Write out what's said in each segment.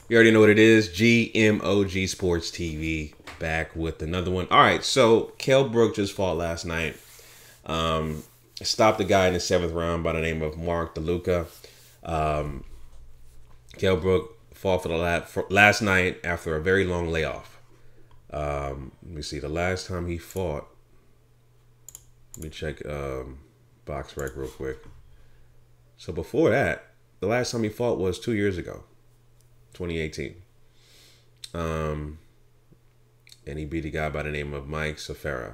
You already know what it is. GMOG Sports TV back with another one. All right, so Kell Brook just fought last night. Stopped the guy in the seventh round by the name of Mark DeLuca. Kell Brook fought for last night after a very long layoff. Let me see. The last time he fought, let me check Box Rec real quick. So before that, the last time he fought was 2 years ago, 2018. And he beat a guy by the name of Mike Safara.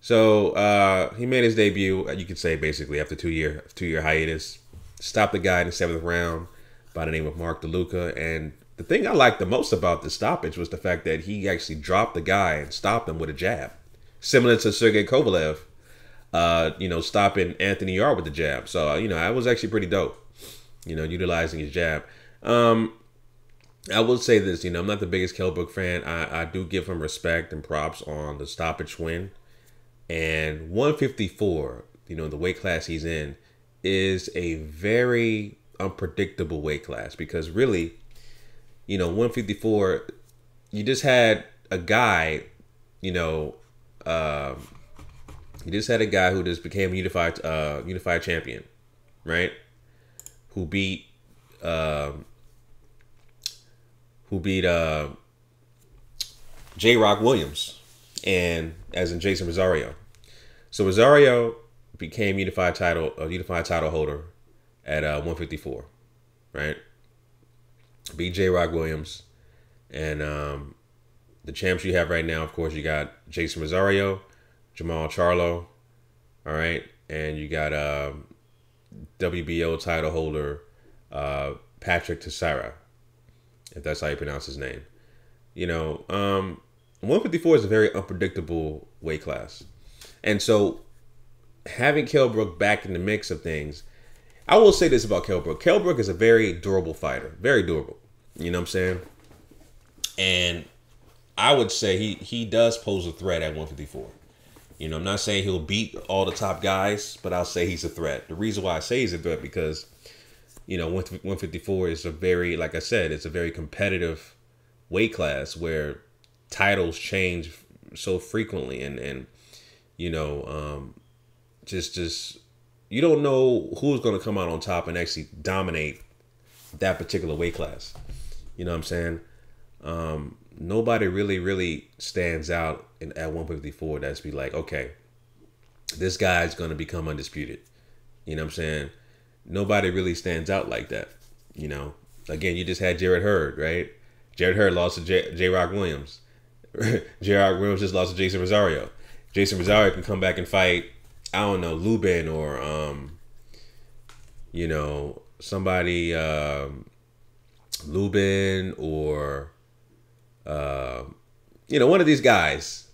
So he made his debut, you could say, basically after two-year hiatus. Stopped the guy in the seventh round by the name of Mark DeLuca. And the thing I liked the most about the stoppage was the fact that he actually dropped the guy and stopped him with a jab, similar to Sergey Kovalev, stopping Anthony Yarde with the jab. So that was actually pretty dope. Utilizing his jab. I will say this, I'm not the biggest Kell Brook fan. I do give him respect and props on the stoppage win. And 154, the weight class he's in, is a very unpredictable weight class because really, 154, you just had a guy, you just had a guy who just became a unified champion, right? Who beat J. Rock Williams, and as in Jason Rosario. So Rosario became unified title holder at 154, right? Beat J. Rock Williams, and the champs you have right now, of course, you got Jason Rosario, Jamal Charlo, all right, and you got WBO title holder Patrick Teixeira, if that's how you pronounce his name. 154 is a very unpredictable weight class. And so having Kell Brook back in the mix of things, I will say this about Kell Brook. Kell Brook is a very durable fighter. Very durable. You know what I'm saying? And I would say he does pose a threat at 154. I'm not saying he'll beat all the top guys, but I'll say he's a threat. The reason why I say he's a threat because 154 is a very, like I said, it's a very competitive weight class where titles change so frequently, and just you don't know who's going to come out on top and actually dominate that particular weight class. You know what I'm saying? Nobody really stands out at 154 that's be like, okay, this guy's going to become undisputed. You know what I'm saying? Nobody really stands out like that. Again, you just had Jarrett Hurd, right? Jarrett Hurd lost to J. Rock Williams. J. Rock Williams just lost to Jason Rosario. Jason Rosario can come back and fight, I don't know, Lubin or somebody, Lubin or one of these guys,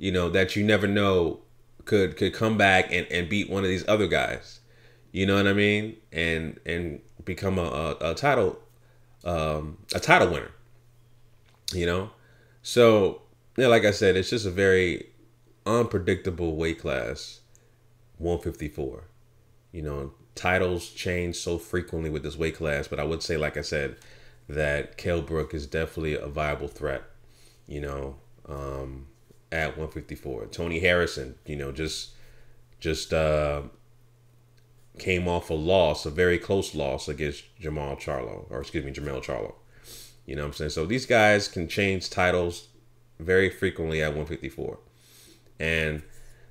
that you never know could come back and beat one of these other guys. You know what I mean? And become a title winner. So like I said, it's just a very unpredictable weight class, 154. Titles change so frequently with this weight class, but I would say, like I said, that Kell Brook is definitely a viable threat. At 154. Tony Harrison, just came off a very close loss against Jamal Charlo. You know what I'm saying? So these guys can change titles very frequently at 154. And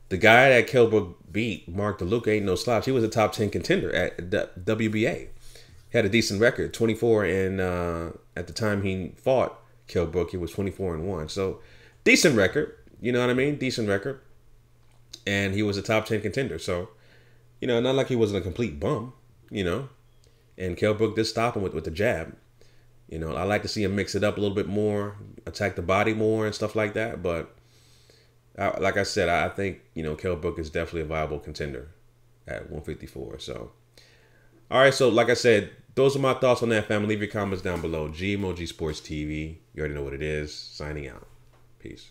the guy that Kell Brook beat, Mark DeLuca, ain't no slouch. He was a top 10 contender at the WBA. He had a decent record, 24 and at the time he fought Kell Brook, he was 24-1. So decent record, you know what I mean? Decent record. And he was a top 10 contender. So, not like he wasn't a complete bum, And Kell Brook did stop him with the jab. I like to see him mix it up a little bit more, attack the body more and stuff like that. But like I said, I think, Kell Brook is definitely a viable contender at 154. So, all right. So, like I said, those are my thoughts on that, family. Leave your comments down below. GMOG Sports TV. You already know what it is. Signing out. Peace.